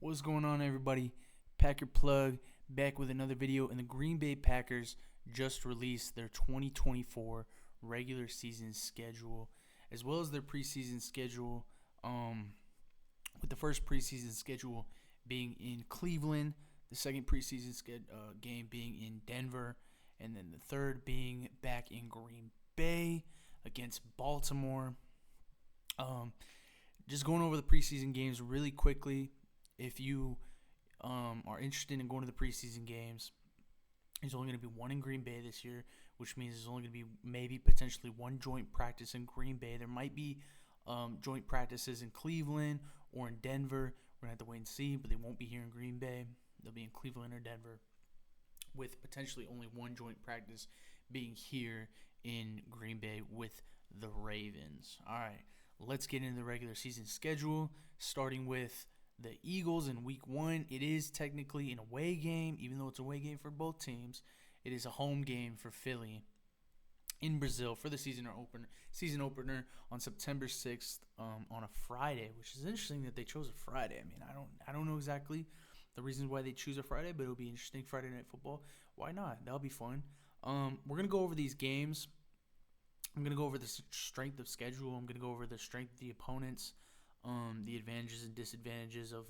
What's going on, everybody? Packer Plug back with another video. And the Green Bay Packers just released their 2024 regular season schedule, as well as their preseason schedule. With the first preseason schedule being in Cleveland, the second preseason game being in Denver, and then the third being back in Green Bay against Baltimore. Just going over the preseason games really quickly. If you are interested in going to the preseason games, there's only going to be one in Green Bay this year, which means there's only going to be maybe potentially one joint practice in Green Bay. There might be joint practices in Cleveland or in Denver. We're going to have to wait and see, but they won't be here in Green Bay. They'll be in Cleveland or Denver, with potentially only one joint practice being here in Green Bay with the Ravens. All right, let's get into the regular season schedule, starting with the Eagles in week 1. It is technically an away game, even though it's a away game for both teams. It is a home game for Philly in Brazil for the season opener on September 6th on a Friday, which is interesting that they chose a Friday. I mean, I don't know exactly the reasons why they choose a Friday, but it'll be interesting. Friday Night Football. Why not? That'll be fun. We're going to go over these games. I'm going to go over the strength of schedule. I'm going to go over the strength of the opponents, the advantages and disadvantages of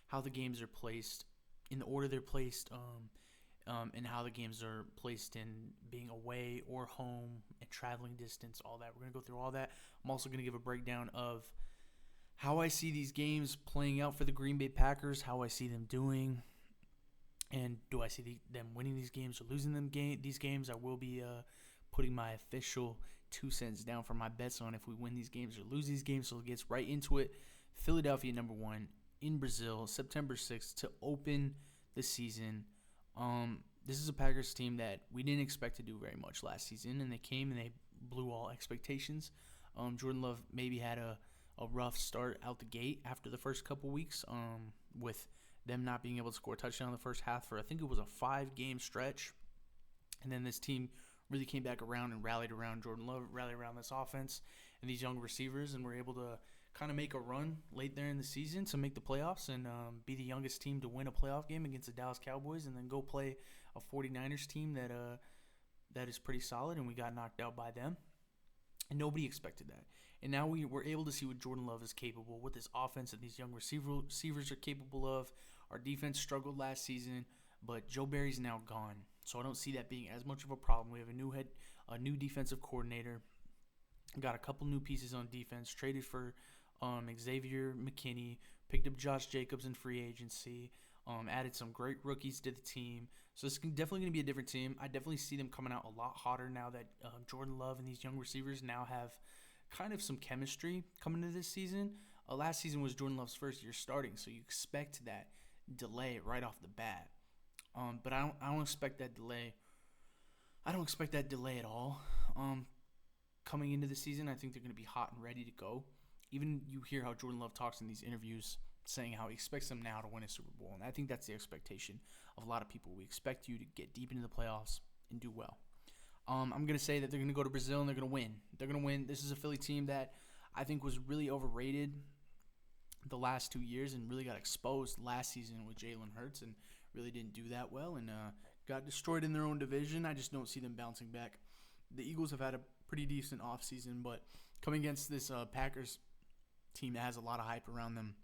how the games are placed, in the order they're placed, and how the games are placed in being away or home and traveling distance, all that. We're going to go through all that. I'm also going to give a breakdown of how I see these games playing out for the Green Bay Packers, how I see them doing, and do I see them winning these games or losing these games. I will be putting my official 2 cents down for my bets on if we win these games or lose these games. So it gets right into it. Philadelphia, number 1, in Brazil, September 6th to open the season. This is a Packers team that we didn't expect to do very much last season, and they came and they blew all expectations. Jordan Love maybe had a rough start out the gate after the first couple weeks, with them not being able to score a touchdown in the first half for, I think it was a 5-game stretch. And then this team really came back around and rallied around Jordan Love, rallied around this offense and these young receivers, and were able to kind of make a run late there in the season to make the playoffs and be the youngest team to win a playoff game against the Dallas Cowboys, and then go play a 49ers team that is pretty solid, and we got knocked out by them. And nobody expected that. And now we were able to see what Jordan Love is capable, what this offense and these young receivers are capable of. Our defense struggled last season, but Joe Barry's now gone, so I don't see that being as much of a problem. We have a new defensive coordinator, got a couple new pieces on defense, traded for Xavier McKinney, picked up Josh Jacobs in free agency, added some great rookies to the team. So it's definitely going to be a different team. I definitely see them coming out a lot hotter now that Jordan Love and these young receivers now have kind of some chemistry coming into this season. Last season was Jordan Love's first year starting, so you expect that delay right off the bat. But I don't expect that delay. I don't expect that delay at all. Coming into the season, I think they're going to be hot and ready to go. Even you hear how Jordan Love talks in these interviews, saying how he expects them now to win a Super Bowl. And I think that's the expectation of a lot of people. We expect you to get deep into the playoffs and do well. I'm going to say that they're going to go to Brazil and they're going to win. They're going to win. This is a Philly team that I think was really overrated the last 2 years and really got exposed last season with Jalen Hurts and really didn't do that well and got destroyed in their own division. I just don't see them bouncing back. The Eagles have had a pretty decent offseason, but coming against this Packers team that has a lot of hype around them,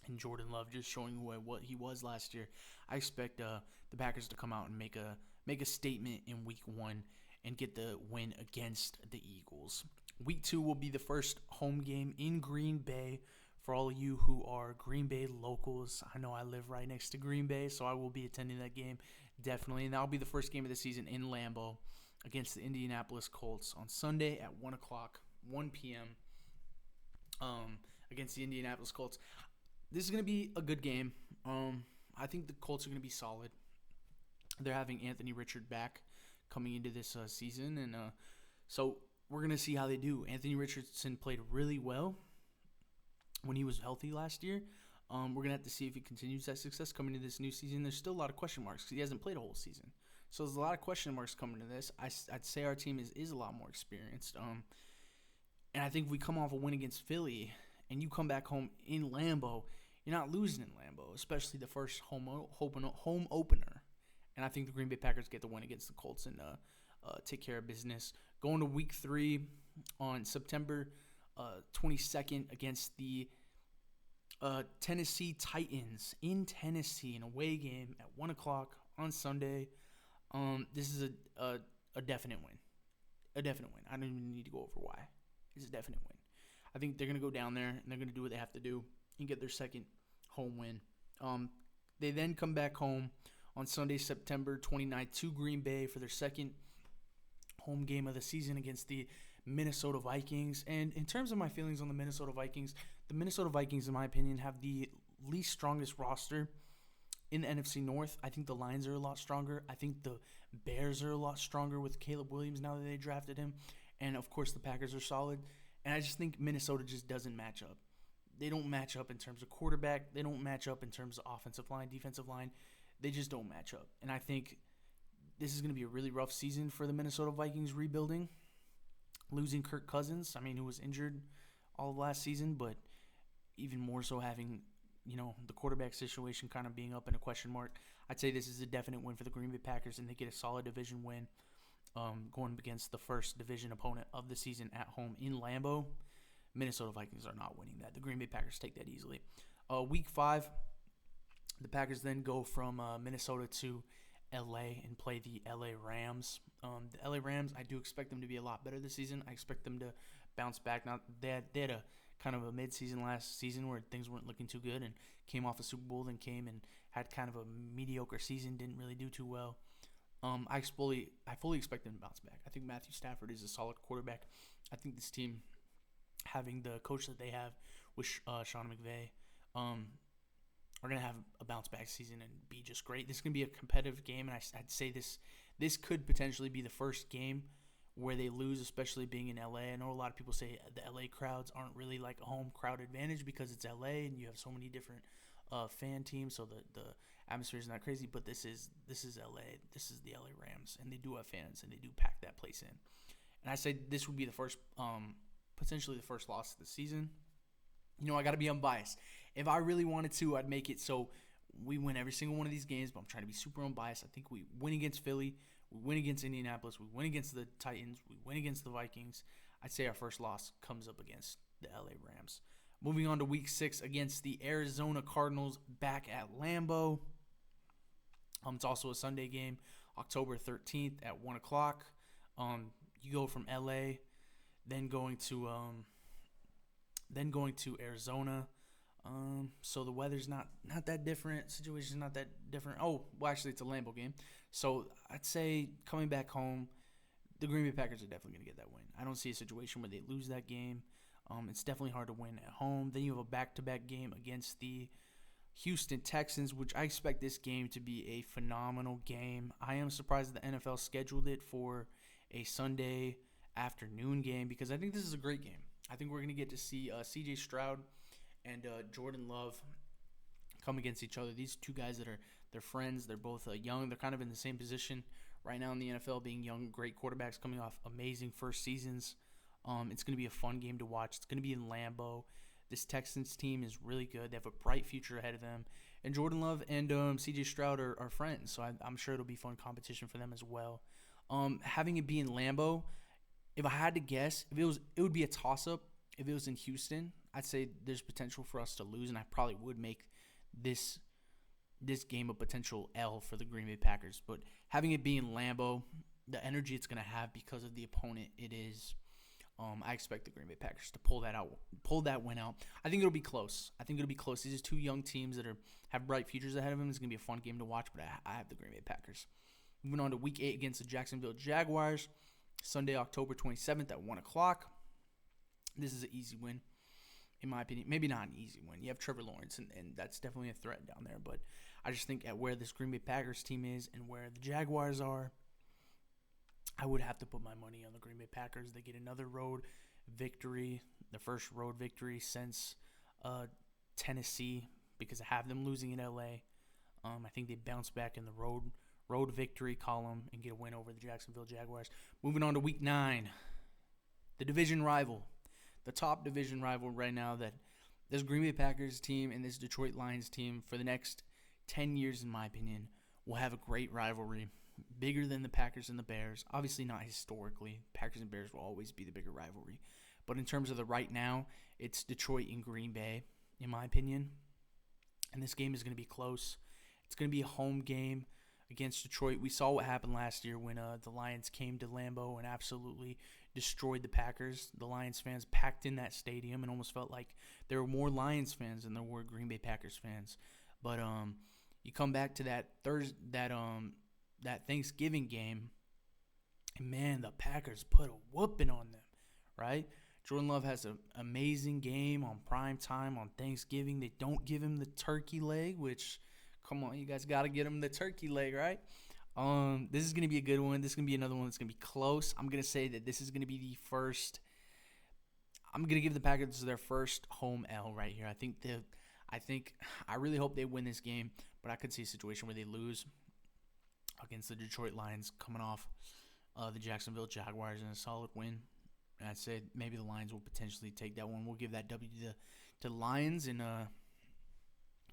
and Jordan Love just showing what he was last year, I expect the Packers to come out and make a statement in week 1 and get the win against the Eagles. Week 2 will be the first home game in Green Bay for all of you who are Green Bay locals. I know I live right next to Green Bay, so I will be attending that game definitely, and that will be the first game of the season in Lambeau against the Indianapolis Colts on Sunday at 1 p.m. Against the Indianapolis Colts. This is going to be a good game. I think the Colts are going to be solid. They're having Anthony Richard back coming into this season, and so we're going to see how they do. Anthony Richardson played really well when he was healthy last year. We're going to have to see if he continues that success coming into this new season. There's still a lot of question marks because he hasn't played a whole season. So there's a lot of question marks coming to this. I'd say our team is a lot more experienced. And I think if we come off a win against Philly and you come back home in Lambeau you're not losing in Lambeau, especially the first home opener. And I think the Green Bay Packers get the win against the Colts and take care of business. Going to Week 3 on September 22nd against the Tennessee Titans in Tennessee, an away game at 1 o'clock on Sunday. This is a definite win. A definite win. I don't even need to go over why. It's a definite win. I think they're going to go down there and they're going to do what they have to do and get their second home win. They then come back home on Sunday, September 29th to Green Bay for their second home game of the season against the Minnesota Vikings. And in terms of my feelings on the Minnesota Vikings, in my opinion, have the least strongest roster in the NFC North. I think the Lions are a lot stronger. I think the Bears are a lot stronger with Caleb Williams now that they drafted him. And, of course, the Packers are solid. And I just think Minnesota just doesn't match up. They don't match up in terms of quarterback. They don't match up in terms of offensive line, defensive line. They just don't match up. And I think this is going to be a really rough season for the Minnesota Vikings rebuilding. Losing Kirk Cousins, who was injured all of last season, but even more so having, the quarterback situation kind of being up in a question mark. I'd say this is a definite win for the Green Bay Packers, and they get a solid division win going against the first division opponent of the season at home in Lambeau. Minnesota Vikings are not winning that. The Green Bay Packers take that easily. Week 5, the Packers then go from Minnesota to LA and play the LA Rams. The LA Rams, I do expect them to be a lot better this season. I expect them to bounce back. Now, they had a kind of a mid-season last season where things weren't looking too good and came off a Super Bowl, then came and had kind of a mediocre season, didn't really do too well. I fully expect them to bounce back. I think Matthew Stafford is a solid quarterback. I think this team, having the coach that they have with Sean McVay, are going to have a bounce-back season and be just great. This is going to be a competitive game, and I'd say this could potentially be the first game where they lose, especially being in LA. I know a lot of people say the LA crowds aren't really like a home crowd advantage because it's LA and you have so many different fan teams, so the atmosphere is not crazy. But this is LA. This is the LA Rams, and they do have fans, and they do pack that place in. And I say this would be the first, potentially the first loss of the season. I got to be unbiased. If I really wanted to, I'd make it so we win every single one of these games, but I'm trying to be super unbiased. I think we win against Philly, we win against Indianapolis, we win against the Titans, we win against the Vikings. I'd say our first loss comes up against the LA Rams. Moving on to Week 6 against the Arizona Cardinals back at Lambeau. It's also a Sunday game, October 13th at 1 o'clock. You go from LA, then going to Arizona. So the weather's not that different. Situation's not that different. Oh, well, actually, it's a Lambeau game. So I'd say coming back home, the Green Bay Packers are definitely going to get that win. I don't see a situation where they lose that game. It's definitely hard to win at home. Then you have a back-to-back game against the Houston Texans, which I expect this game to be a phenomenal game. I am surprised that the NFL scheduled it for a Sunday afternoon game because I think this is a great game. I think we're going to get to see C.J. Stroud and Jordan Love come against each other. These two guys they're friends. They're both young. They're kind of in the same position right now in the NFL, being young, great quarterbacks coming off amazing first seasons. It's going to be a fun game to watch. It's going to be in Lambeau. This Texans team is really good. They have a bright future ahead of them. And Jordan Love and C.J. Stroud are friends, so I'm sure it'll be fun competition for them as well. Having it be in Lambeau, if I had to guess, it would be a toss-up. If it was in Houston, I'd say there's potential for us to lose, and I probably would make this game a potential L for the Green Bay Packers. But having it be in Lambeau, the energy it's going to have because of the opponent it is, I expect the Green Bay Packers to pull that win out. I think it'll be close. These are two young teams that have bright futures ahead of them. It's going to be a fun game to watch, but I have the Green Bay Packers. Moving on to Week 8 against the Jacksonville Jaguars, Sunday, October 27th at 1 o'clock. This is an easy win, in my opinion. Maybe not an easy win. You have Trevor Lawrence, and that's definitely a threat down there. But I just think at where this Green Bay Packers team is and where the Jaguars are, I would have to put my money on the Green Bay Packers. They get another road victory, the first road victory since Tennessee, because I have them losing in LA. I think they bounce back in the road victory column and get a win over the Jacksonville Jaguars. Moving on to Week 9, the division rival. The top division rival right now that this Green Bay Packers team and this Detroit Lions team for the next 10 years, in my opinion, will have a great rivalry, bigger than the Packers and the Bears. Obviously not historically. Packers and Bears will always be the bigger rivalry. But in terms of the right now, it's Detroit and Green Bay, in my opinion. And this game is going to be close. It's going to be a home game against Detroit. We saw what happened last year when the Lions came to Lambeau and absolutely destroyed the Packers. The Lions fans packed in that stadium and almost felt like there were more Lions fans than there were Green Bay Packers fans. But you come back to that Thanksgiving game, and man, the Packers put a whooping on them, right? Jordan Love has an amazing game on prime time on Thanksgiving. They don't give him the turkey leg, which, come on, you guys got to get him the turkey leg, right? This is going to be a good one. This is going to be another one that's going to be close. I'm going to say that this is going to be the first. I'm going to give the Packers their first home L right here. I really hope they win this game, but I could see a situation where they lose against the Detroit Lions coming off the Jacksonville Jaguars in a solid win. And I'd say maybe the Lions will potentially take that one. We'll give that W to the Lions, and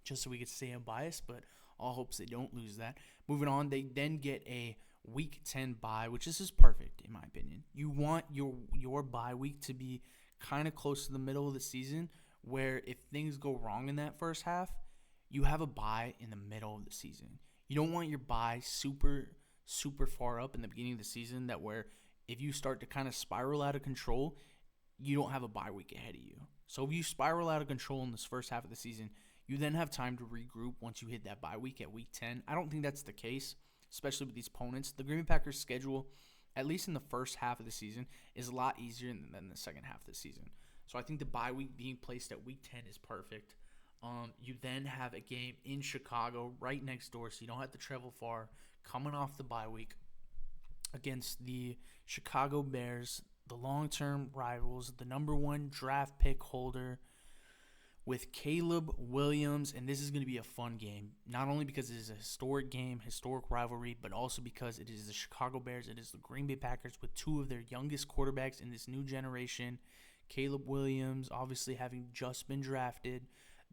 just so we could stay unbiased, but all hopes they don't lose that. Moving on, they then get a Week 10 bye, which is just perfect in my opinion. You want your bye week to be kind of close to the middle of the season, where if things go wrong in that first half, you have a bye in the middle of the season. You don't want your bye super far up in the beginning of the season, that where if you start to kind of spiral out of control, you don't have a bye week ahead of you. So if you spiral out of control in this first half of the season, you then have time to regroup once you hit that bye week at Week 10. I don't think that's the case, especially with these opponents. The Green Bay Packers' schedule, at least in the first half of the season, is a lot easier than the second half of the season. So I think the bye week being placed at Week 10 is perfect. You then have a game in Chicago right next door, so you don't have to travel far, coming off the bye week against the Chicago Bears, the long-term rivals, the number 1 draft pick holder with Caleb Williams, and this is going to be a fun game, not only because it is a historic game, historic rivalry, but also because it is the Chicago Bears, it is the Green Bay Packers with 2 of their youngest quarterbacks in this new generation. Caleb Williams, obviously having just been drafted,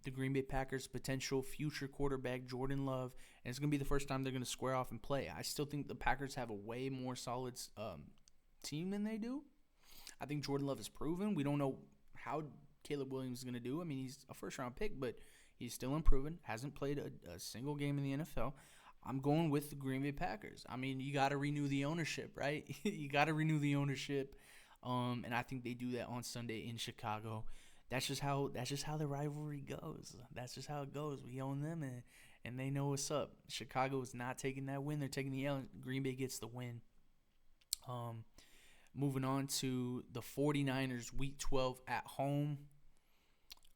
the Green Bay Packers' potential future quarterback, Jordan Love, and it's going to be the first time they're going to square off and play. I still think the Packers have a way more solid team than they do. I think Jordan Love is proven. We don't know how Caleb Williams is going to do. I mean, he's a first-round pick, but he's still unproven. Hasn't played a single game in the NFL. I'm going with the Green Bay Packers. I mean, you got to renew the ownership, right? You got to renew the ownership, and I think they do that on Sunday in Chicago. That's just how the rivalry goes. That's just how it goes. We own them, and they know what's up. Chicago is not taking that win. They're taking the L. Green Bay gets the win. Moving on to the 49ers, Week 12 at home.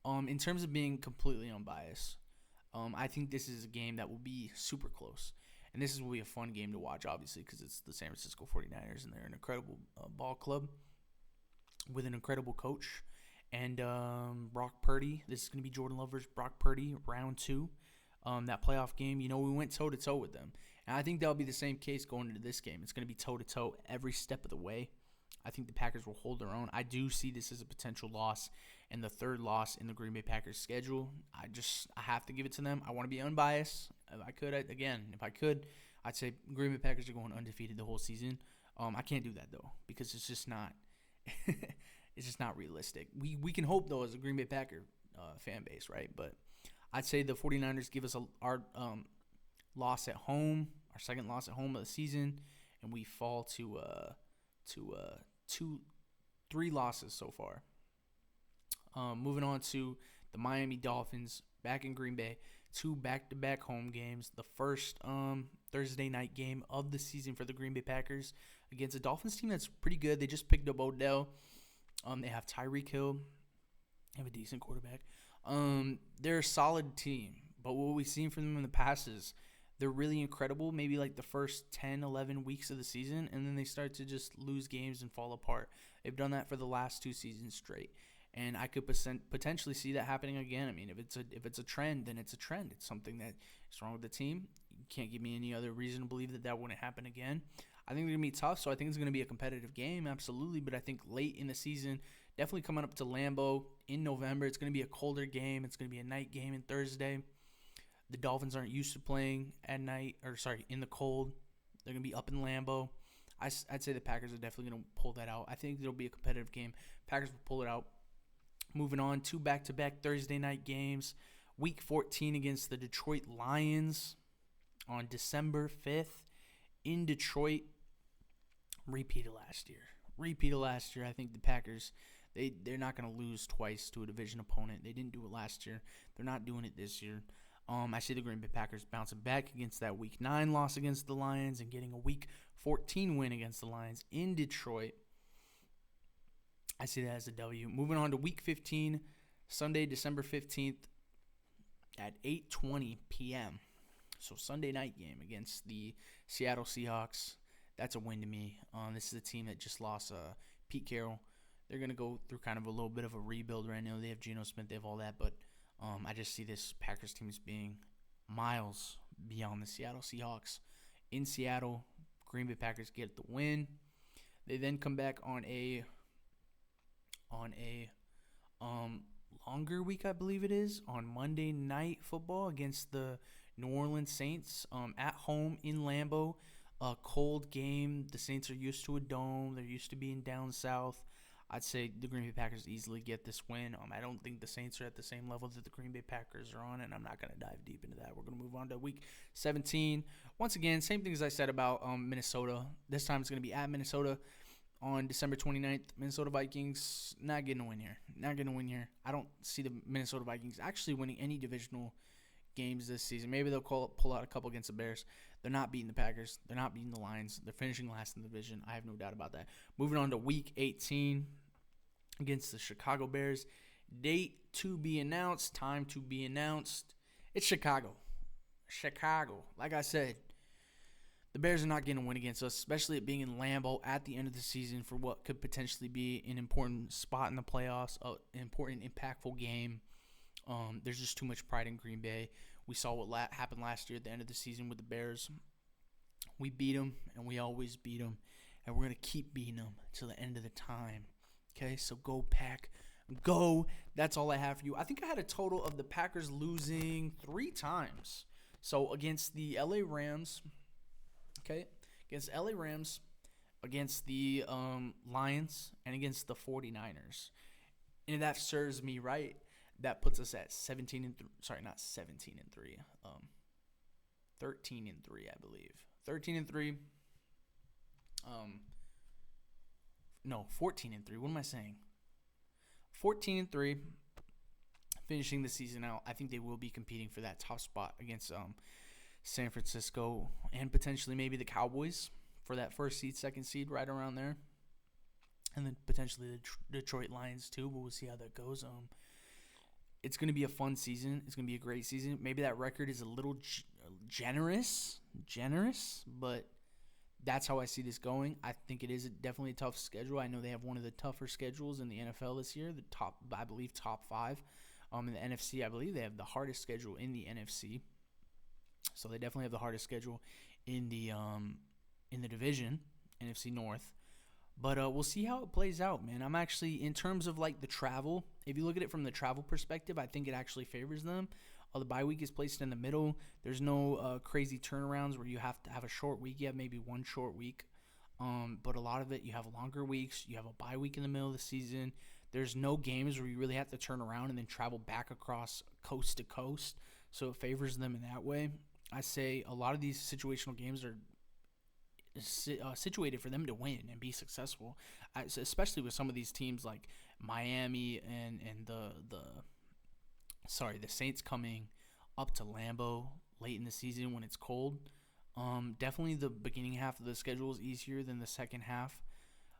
In terms of being completely unbiased, I think this is a game that will be super close. And this will be a fun game to watch, obviously, because it's the San Francisco 49ers, and they're an incredible ball club with an incredible coach. And Brock Purdy, this is going to be Jordan Love versus Brock Purdy, round 2. That playoff game, we went toe-to-toe with them. And I think that'll be the same case going into this game. It's going to be toe-to-toe every step of the way. I think the Packers will hold their own. I do see this as a potential loss and the third loss in the Green Bay Packers schedule. I have to give it to them. I want to be unbiased. If I could, I'd say Green Bay Packers are going undefeated the whole season. I can't do that, though, because it's just not it's just not realistic. We can hope, though, as a Green Bay Packer fan base, right? But I'd say the 49ers give us our loss at home, our second loss at home of the season, and we fall to 3 losses so far. Moving on to the Miami Dolphins back in Green Bay, 2 back-to-back home games. The first Thursday night game of the season for the Green Bay Packers against a Dolphins team that's pretty good. They just picked up Odell. They have Tyreek Hill. They have a decent quarterback. They're a solid team, but what we've seen from them in the past is they're really incredible, maybe like the first 10, 11 weeks of the season, and then they start to just lose games and fall apart. They've done that for the last 2 seasons straight, and I could potentially see that happening again. I mean, if it's a trend, then it's a trend. It's something that is wrong with the team. You can't give me any other reason to believe that wouldn't happen again. I think they're going to be tough, so I think it's going to be a competitive game, absolutely, but I think late in the season, Definitely coming up to Lambeau in November. It's going to be a colder game. It's going to be a night game on Thursday. The Dolphins aren't used to playing at night, in the cold. They're going to be up in Lambeau. I'd say the Packers are definitely going to pull that out. I think it'll be a competitive game. Packers will pull it out. Moving on, 2 back-to-back Thursday night games. Week 14 against the Detroit Lions on December 5th in Detroit. Repeat of last year. I think the Packers, they're not going to lose twice to a division opponent. They didn't do it last year. They're not doing it this year. I see the Green Bay Packers bouncing back against that Week 9 loss against the Lions and getting a Week 14 win against the Lions in Detroit. I see that as a W. Moving on to Week 15, Sunday, December 15th at 8:20 p.m. So Sunday night game against the Seattle Seahawks. That's a win to me. This is a team that just lost Pete Carroll. They're going to go through kind of a little bit of a rebuild right now. They have Geno Smith. They have all that. But I just see this Packers team as being miles beyond the Seattle Seahawks. In Seattle, Green Bay Packers get the win. They then come back on a longer week, I believe it is, on Monday Night Football against the New Orleans Saints at home in Lambeau. A cold game. The Saints are used to a dome. They're used to being down south. I'd say the Green Bay Packers easily get this win. I don't think the Saints are at the same level that the Green Bay Packers are on, and I'm not going to dive deep into that. We're going to move on to Week 17. Once again, same things I said about Minnesota. This time it's going to be at Minnesota on December 29th. Minnesota Vikings not getting a win here. I don't see the Minnesota Vikings actually winning any divisional games this season. Maybe they'll pull out a couple against the Bears. They're not beating the Packers. They're not beating the Lions. They're finishing last in the division. I have no doubt about that. Moving on to Week 18 against the Chicago Bears. Date to be announced. Time to be announced. It's Chicago. Like I said, the Bears are not getting a win against us, especially it being in Lambeau at the end of the season for what could potentially be an important spot in the playoffs, an important, impactful game. There's just too much pride in Green Bay. We saw what happened last year at the end of the season with the Bears. We beat them, and we always beat them, and we're going to keep beating them till the end of the time. Okay, so go Pack. Go. That's all I have for you. I think I had a total of the Packers losing 3 times. So against the LA Rams, against the Lions, and against the 49ers. And if that serves me right, that puts us at 13 and 3, I believe. 13 and 3. 14 and 3. What am I saying? 14 and 3. Finishing the season out, I think they will be competing for that top spot against San Francisco and potentially maybe the Cowboys for that first seed, second seed, right around there, and then potentially the Detroit Lions too. But we'll see how that goes. It's going to be a fun season. It's going to be a great season. Maybe that record is a little generous, but that's how I see this going. I think it is definitely a tough schedule. I know they have one of the tougher schedules in the NFL this year. Top 5. In the NFC, I believe they have the hardest schedule in the NFC. So they definitely have the hardest schedule in the division, NFC North. But we'll see how it plays out, man. I'm actually, in terms of like the travel, if you look at it from the travel perspective, I think it actually favors them. The bye week is placed in the middle. There's no crazy turnarounds where you have to have a short week. You have maybe one short week. But a lot of it, you have longer weeks. You have a bye week in the middle of the season. There's no games where you really have to turn around and then travel back across coast to coast. So it favors them in that way. I say a lot of these situational games are situated for them to win and be successful, especially with some of these teams like Miami and the Saints coming up to Lambeau late in the season when it's cold. Definitely the beginning half of the schedule is easier than the second half,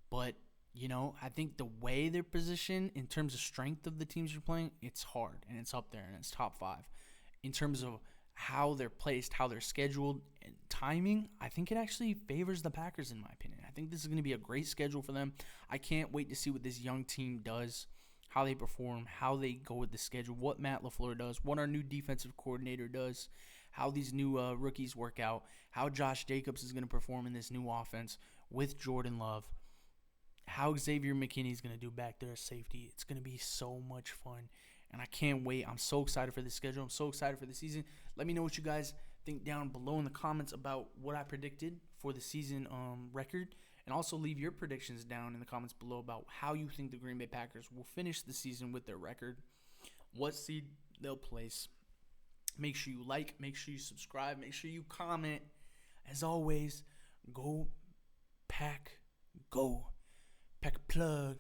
but I think the way they're positioned in terms of strength of the teams you're playing, it's hard and it's up there and it's top 5. In terms of how they're placed, how they're scheduled, and timing, I think it actually favors the Packers in my opinion. I think this is going to be a great schedule for them. I can't wait to see what this young team does, how they perform, how they go with the schedule, what Matt LaFleur does, what our new defensive coordinator does, how these new rookies work out, how Josh Jacobs is going to perform in this new offense with Jordan Love, how Xavier McKinney is going to do back there at safety. It's going to be so much fun, and I can't wait. I'm so excited for the schedule. I'm so excited for the season. Let me know what you guys think down below in the comments about what I predicted for the season record, and also leave your predictions down in the comments below about how you think the Green Bay Packers will finish the season with their record, what seed they'll place. Make sure you like, make sure you subscribe, make sure you comment. As always, go Pack, go. Pack a plug.